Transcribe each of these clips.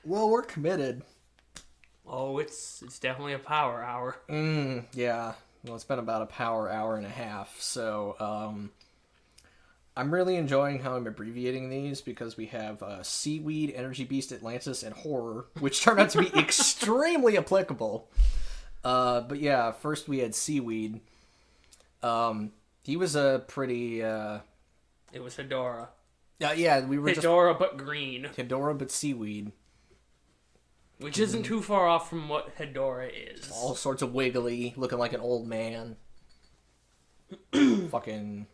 Well, we're committed. Oh, it's definitely a power hour. Yeah. Well, it's been about a power hour and a half, so I'm really enjoying how I'm abbreviating these because we have Seaweed, Energy Beast, Atlantis, and Horror, which turned out to be extremely applicable. But yeah, first we had Seaweed. He was a pretty... It was Hedora. Yeah, we were Hedora, but green. Hedora, but seaweed. Which isn't too far off from what Hedora is. All sorts of wiggly, looking like an old man. Fucking...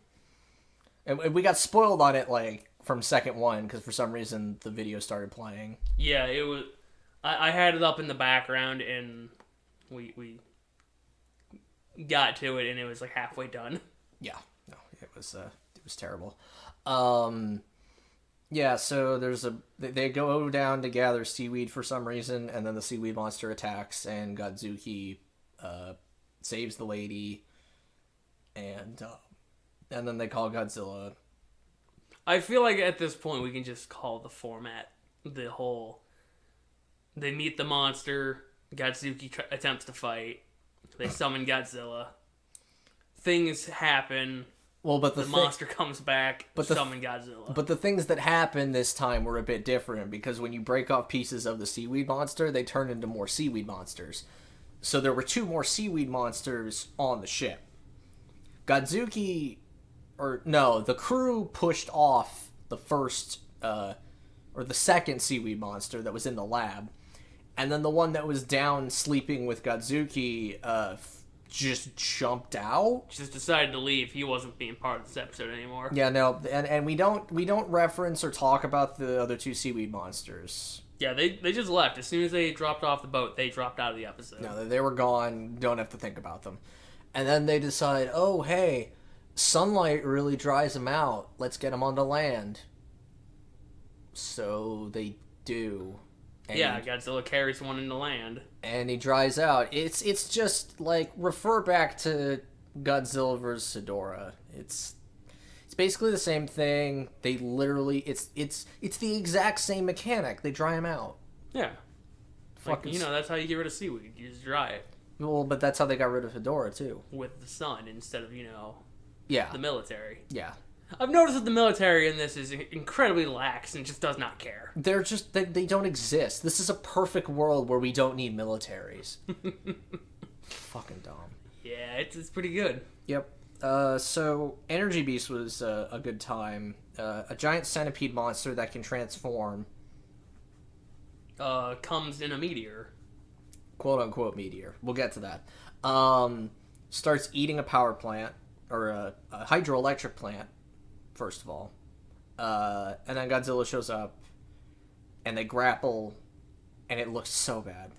And we got spoiled on it, like, from second one, because for some reason the video started playing. Yeah, it was... I had it up in the background, and we got to it, and it was, like, halfway done. Yeah, no, it was terrible. Yeah, so they go down to gather seaweed for some reason, and then the seaweed monster attacks, and Godzuki saves the lady, and then they call Godzilla. I feel like at this point we can just call the format the whole... They meet the monster, Godzuki attempts to fight, they summon Godzilla, things happen... Well, but the monster comes back, summon Godzilla. But the things that happened this time were a bit different, because when you break off pieces of the seaweed monster, they turn into more seaweed monsters. So there were 2 more seaweed monsters on the ship. Godzuki... the crew pushed off the first, or the second seaweed monster that was in the lab. And then the one that was down sleeping with Godzuki, just jumped out. Just decided to leave. He wasn't being part of this episode anymore. Yeah, no, and we don't reference or talk about the other 2 seaweed monsters. Yeah, they just left. As soon as they dropped off the boat, they dropped out of the episode. No, they were gone. Don't have to think about them. And then they decide, oh, hey, sunlight really dries them out. Let's get them onto land. So they do. And Godzilla carries one into land. And he dries out. It's just, like, refer back to Godzilla vs. Hedora. It's basically the same thing. They literally... It's the exact same mechanic. They dry him out. Yeah. That's how you get rid of seaweed. You just dry it. Well, but that's how they got rid of Hedora, too. With the sun instead of, yeah, the military. Yeah. I've noticed that the military in this is incredibly lax and just does not care. They're just... They don't exist. This is a perfect world where we don't need militaries. Fucking dumb. Yeah, it's pretty good. Yep. So, Energy Beast was a good time. A giant centipede monster that can transform. Comes in a meteor. Quote-unquote meteor. We'll get to that. Starts eating a power plant, or a hydroelectric plant, first of all. And then Godzilla shows up, and they grapple, and it looks so bad.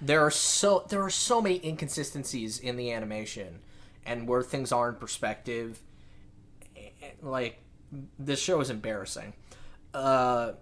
There are so many inconsistencies in the animation, and where things are in perspective. Like, this show is embarrassing. But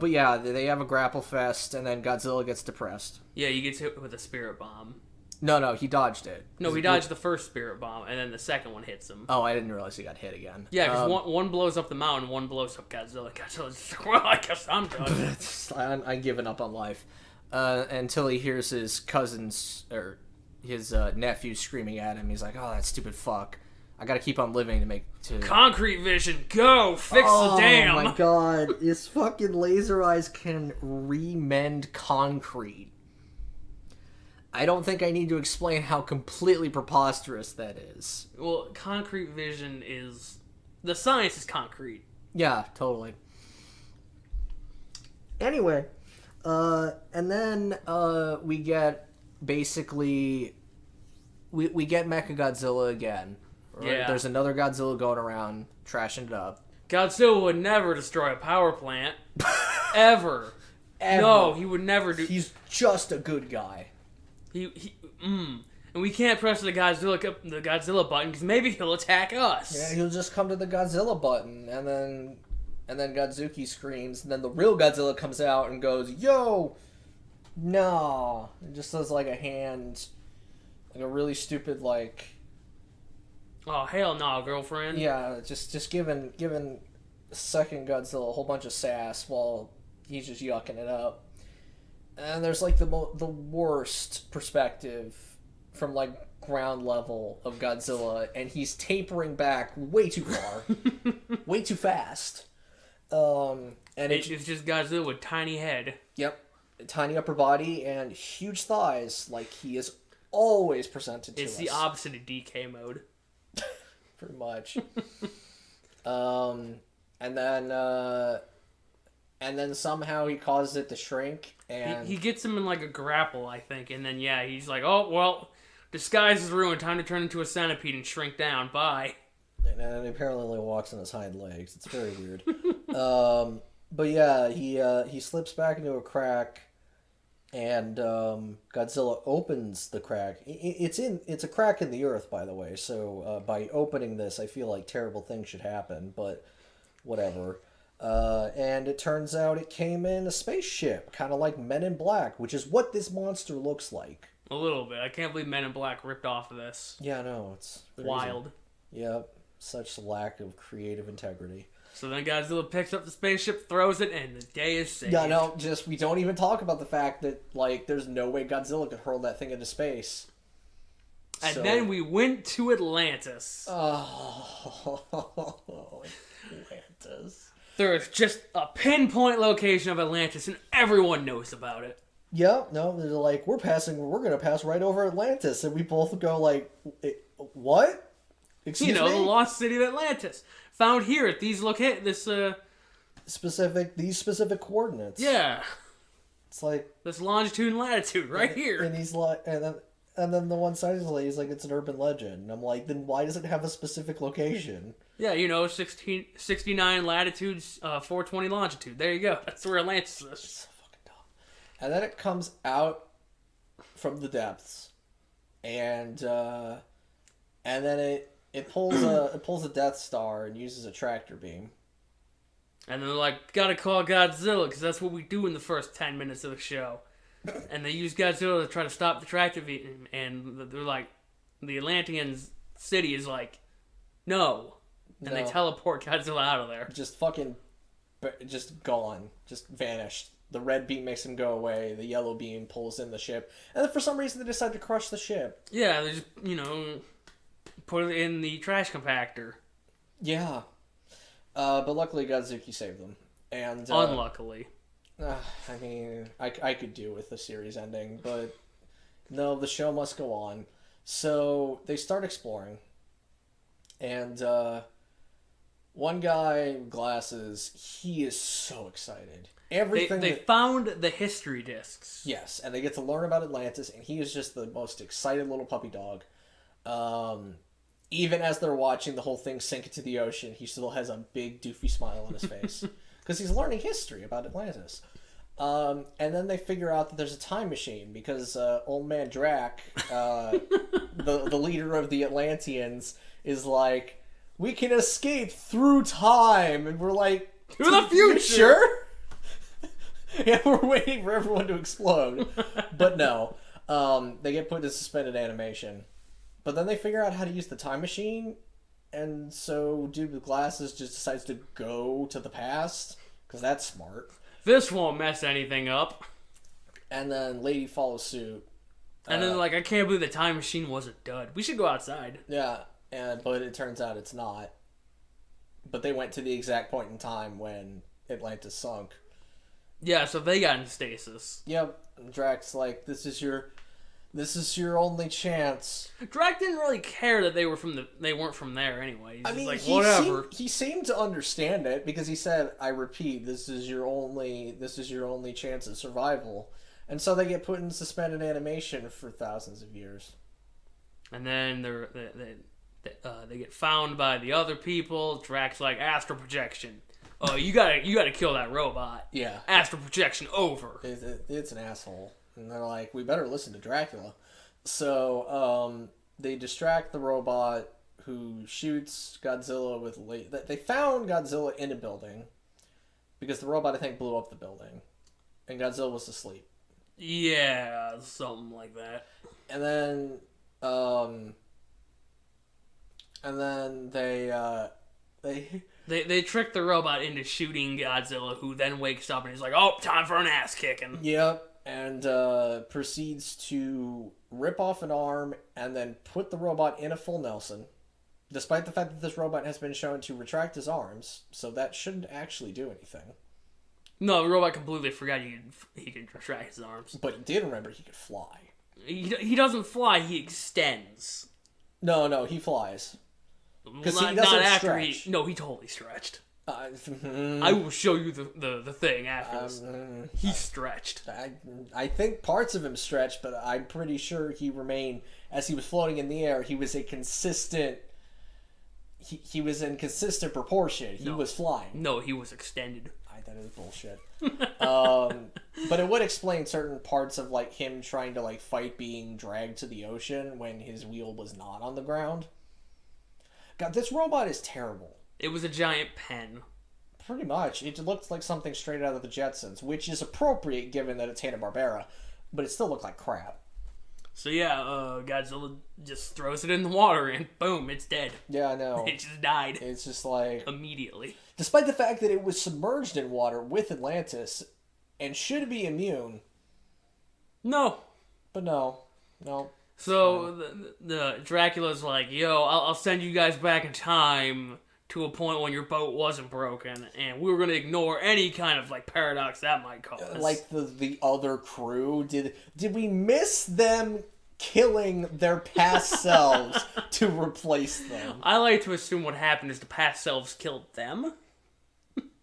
yeah, they have a grapple fest, and then Godzilla gets depressed. Yeah, he gets hit with a spirit bomb. No, he dodged it. No, he dodged the first spirit bomb, and then the second one hits him. Oh, I didn't realize he got hit again. Yeah, because one blows up the mountain, one blows up Godzilla. Godzilla's just like, well, I guess I'm done. I'm giving up on life. Until he hears his cousins, or his nephew screaming at him. He's like, oh, that stupid fuck. I gotta keep on living to... Concrete vision, go! Fix the dam! Oh my god, his fucking laser eyes can remend concrete. I don't think I need to explain how completely preposterous that is. Well, concrete vision is... The science is concrete. Yeah, totally. Anyway, and then we get basically... We get Mechagodzilla again. Right? Yeah. There's another Godzilla going around, trashing it up. Godzilla would never destroy a power plant. Ever. No, he would never do... He's just a good guy. And we can't press the Godzilla button because maybe he'll attack us. Yeah, he'll just come to the Godzilla button, and then Godzuki screams, and then the real Godzilla comes out and goes, "Yo, no!" It just does like a hand, like a really stupid like. Oh hell no, girlfriend! Yeah, just giving second Godzilla a whole bunch of sass while he's just yucking it up. And there's like the worst perspective from like ground level of Godzilla, and he's tapering back way too far, way too fast. And it's just Godzilla with tiny head. Yep, tiny upper body and huge thighs, like he is always presented to us. It's the opposite of DK mode. Pretty much. And then somehow he causes it to shrink, and he gets him in like a grapple, I think, and then he's like, "Oh well, disguise is ruined. Time to turn into a centipede and shrink down. Bye." And then he apparently walks on his hind legs. It's very weird. But yeah, he slips back into a crack, and Godzilla opens the crack. It's a crack in the earth, by the way. So by opening this, I feel like terrible things should happen, but whatever. And it turns out it came in a spaceship, kind of like Men in Black, which is what this monster looks like. A little bit. I can't believe Men in Black ripped off of this. Yeah, no, it's crazy. Wild. Yep, such lack of creative integrity. So then Godzilla picks up the spaceship, throws it, and the day is saved. Yeah, no, we don't even talk about the fact that, like, there's no way Godzilla could hurl that thing into space. And then we went to Atlantis. Oh, Atlantis. There is just a pinpoint location of Atlantis, and everyone knows about it. Yeah, no, they're like, we're going to pass right over Atlantis, and we both go like, what? Excuse me? The lost city of Atlantis. Found here at these specific coordinates. Yeah. It's like this longitude and latitude right here. And he's like, and then the one side is like, he's like, it's an urban legend. And I'm like, then why does it have a specific location? Yeah, 69 latitudes, 420 longitude. There you go. That's where Atlantis is. It's so fucking dumb. And then it comes out from the depths, and then it pulls a Death Star and uses a tractor beam. And then they're like, gotta call Godzilla, because that's what we do in the first 10 minutes of the show. And they use Godzilla to try to stop the tractor beam, and they're like, the Atlantean city is like, no. And they teleport Godzilla out of there. Just gone. Just vanished. The red beam makes him go away. The yellow beam pulls in the ship. And then for some reason they decide to crush the ship. Yeah, they just, put it in the trash compactor. Yeah. But luckily Godzuki saved them. And unluckily. I mean, I could do with the series ending, but no, the show must go on. So they start exploring. And one guy with glasses, he is so excited. Everything they found the history discs. Yes, and they get to learn about Atlantis, and he is just the most excited little puppy dog. Even as they're watching the whole thing sink into the ocean, he still has a big doofy smile on his face because he's learning history about Atlantis. And then they figure out that there's a time machine because old man Drac, the leader of the Atlanteans, is like, we can escape through time, and we're like, to the future. Sure? Yeah, we're waiting for everyone to explode. But no. They get put into suspended animation. But then they figure out how to use the time machine, and so dude with glasses just decides to go to the past, because that's smart. This won't mess anything up. And then Lady follows suit. And then I can't believe the time machine was a dud. We should go outside. Yeah, but it turns out it's not. But they went to the exact point in time when Atlantis sunk. Yeah, so they got in stasis. Yep. And Drac's like, this is your only chance. Drac didn't really care that they weren't from there anyway. He's mean, like, whatever. He seemed to understand it because he said, I repeat, this is your only chance of survival. And so they get put in suspended animation for thousands of years. And then they get found by the other people. Drac's like, astral projection. Oh, you gotta kill that robot. Yeah. Astral projection over. It's an asshole. And they're like, we better listen to Dracula. So they distract the robot who shoots Godzilla with... They found Godzilla in a building because the robot, I think, blew up the building. And Godzilla was asleep. Yeah, something like that. And then They trick the robot into shooting Godzilla, who then wakes up and he's like, "Oh, time for an ass kicking." Yep, and proceeds to rip off an arm and then put the robot in a full Nelson, despite the fact that this robot has been shown to retract his arms, so that shouldn't actually do anything. No, the robot completely forgot he could retract his arms. But he did remember he could fly. He doesn't fly, he extends. No, he flies. Because he doesn't after stretch. No, he totally stretched. I will show you the thing after this. He stretched. I think parts of him stretched, but I'm pretty sure he remained, as he was floating in the air, he was a consistent... He was in consistent proportion. He was flying. No, he was extended. That is bullshit. But it would explain certain parts of like him trying to like fight being dragged to the ocean when his wheel was not on the ground. God, this robot is terrible. It was a giant pen. Pretty much. It looks like something straight out of the Jetsons, which is appropriate given that it's Hanna-Barbera, but it still looked like crap. So yeah, Godzilla just throws it in the water and boom, it's dead. Yeah, I know. It just died. It's just like... Immediately. Despite the fact that it was submerged in water with Atlantis and should be immune. No. But no. So the Dracula's like, yo, I'll send you guys back in time to a point when your boat wasn't broken, and we were going to ignore any kind of like paradox that might cause. Like the other crew? Did we miss them killing their past selves to replace them? I like to assume what happened is the past selves killed them.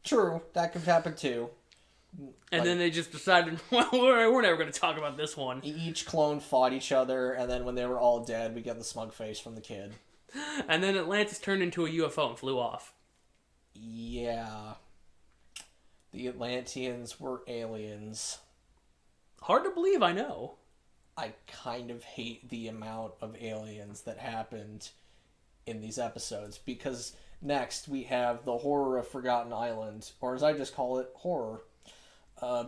True, that could happen too. And then they just decided, well, we're never going to talk about this one. Each clone fought each other, and then when they were all dead, we get the smug face from the kid. And then Atlantis turned into a UFO and flew off. Yeah. The Atlanteans were aliens. Hard to believe, I know. I kind of hate the amount of aliens that happened in these episodes, because next we have the horror of Forgotten Island, or as I just call it, horror,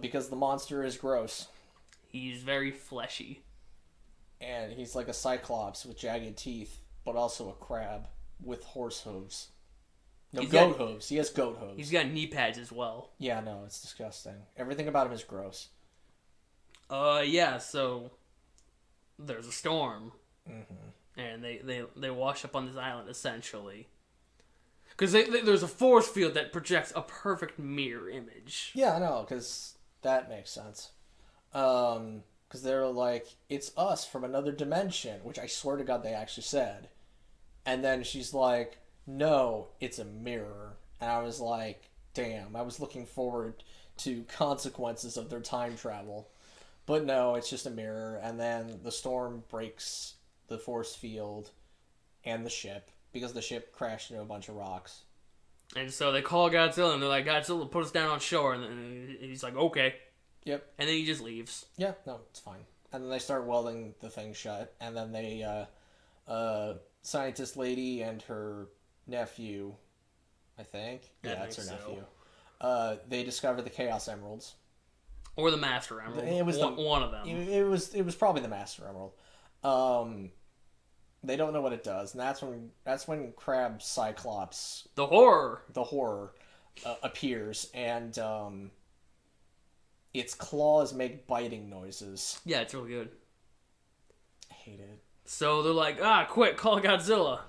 because the monster is gross. He's very fleshy. And he's like a cyclops with jagged teeth, but also a crab with horse hooves. No, goat hooves. He has goat hooves. He's got knee pads as well. Yeah, no, it's disgusting. Everything about him is gross. Yeah, so there's a storm. Mm-hmm. And they wash up on this island, essentially. Because there's a force field that projects a perfect mirror image. Yeah, I know, because that makes sense. Because they're like, it's us from another dimension, which I swear to God they actually said. And then she's like, no, it's a mirror. And I was like, damn, I was looking forward to consequences of their time travel. But no, it's just a mirror. And then the storm breaks the force field and the ship, because the ship crashed into a bunch of rocks. And so they call Godzilla, and they're like, Godzilla, put us down on shore. And then he's like, okay. Yep. And then he just leaves. Yeah, no, it's fine. And then they start welding the thing shut. And then they, scientist lady and her nephew, I think. Yeah, it's her nephew. They discover the Chaos Emeralds. Or the Master Emerald. It was one of them. It was probably the Master Emerald. They don't know what it does, and that's when Crab Cyclops, the horror appears, and its claws make biting noises. Yeah, it's really good. I hate it. So they're like, quick, call Godzilla.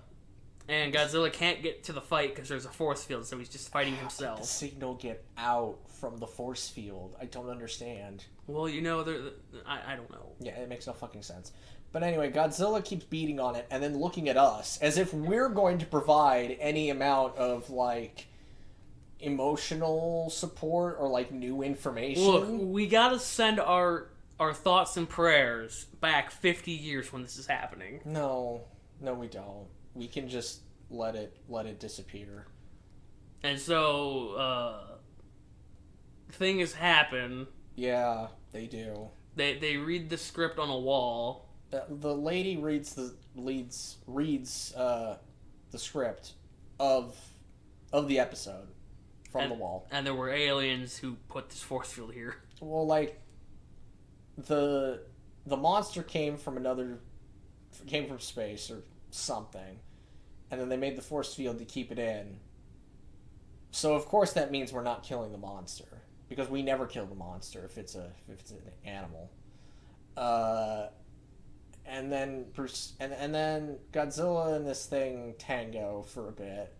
And Godzilla can't get to the fight because there's a force field, so he's just fighting himself. How did the signal get out from the force field? I don't understand. Well, I don't know. Yeah, it makes no fucking sense. But anyway, Godzilla keeps beating on it and then looking at us as if we're going to provide any amount of, like, emotional support or, like, new information. Look, we gotta send our thoughts and prayers back 50 years when this is happening. No, we don't. We can just let it disappear. And so, things happen. Yeah, they do. They read the script on a wall. The lady reads the script of the episode from the wall. And there were aliens who put this force field here. Well, like, the monster came from space or something, and then they made the force field to keep it in. So of course that means we're not killing the monster, because we never kill the monster if it's an animal. And then Godzilla and this thing tango for a bit,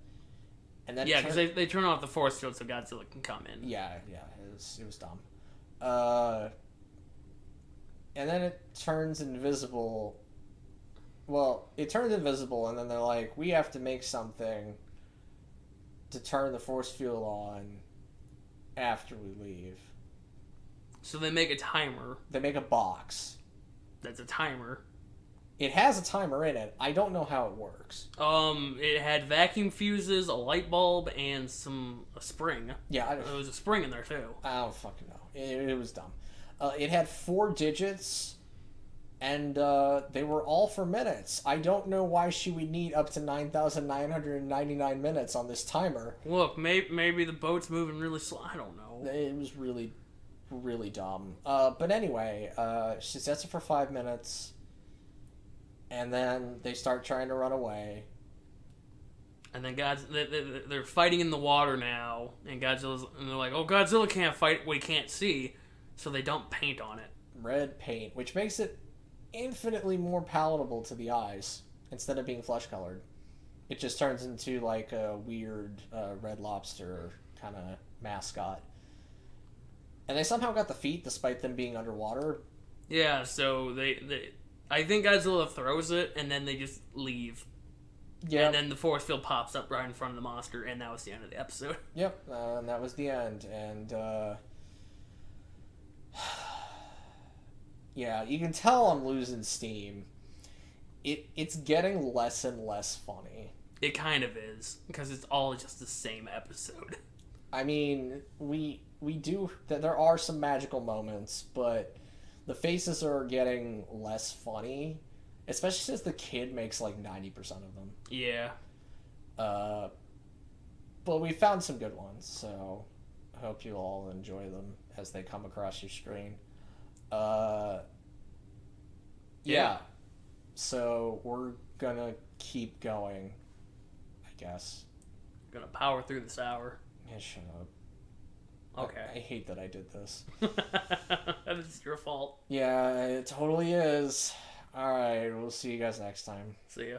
and then because they turn off the force field so Godzilla can come in. Yeah, it was dumb. And then it turns invisible. Well, it turns invisible, and then they're like, we have to make something to turn the force field on after we leave. So they make a timer. They make a box. That's a timer. It has a timer in it. I don't know how it works. It had vacuum fuses, a light bulb, and a spring. Yeah, there was a spring in there too. I don't fucking know. It was dumb. It had 4 digits, and they were all for minutes. I don't know why she would need up to 9,999 minutes on this timer. Look, maybe the boat's moving really slow. I don't know. It was really, really dumb. But anyway, she sets it for 5 minutes, and then they start trying to run away. And then they're fighting in the water now, and they're like, oh, Godzilla can't fight what he can't see, so they dump paint on it. Red paint, which makes it infinitely more palatable to the eyes instead of being flesh colored. It just turns into like a weird Red Lobster kind of mascot. And they somehow got the feet despite them being underwater. Yeah, so I think Godzilla throws it, and then they just leave. Yeah. And then the force field pops up right in front of the monster, and that was the end of the episode. Yep, and that was the end. And, yeah, you can tell I'm losing steam. It's getting less and less funny. It kind of is, because it's all just the same episode. I mean, we do... There are some magical moments, but the faces are getting less funny. Especially since the kid makes like 90% of them. Yeah. But we found some good ones, so I hope you all enjoy them as they come across your screen. Yeah. So we're gonna keep going, I guess. Gonna power through this hour. Yeah, shut up. Okay. I hate that I did this. It's your fault. Yeah, it totally is. Alright, we'll see you guys next time. See ya.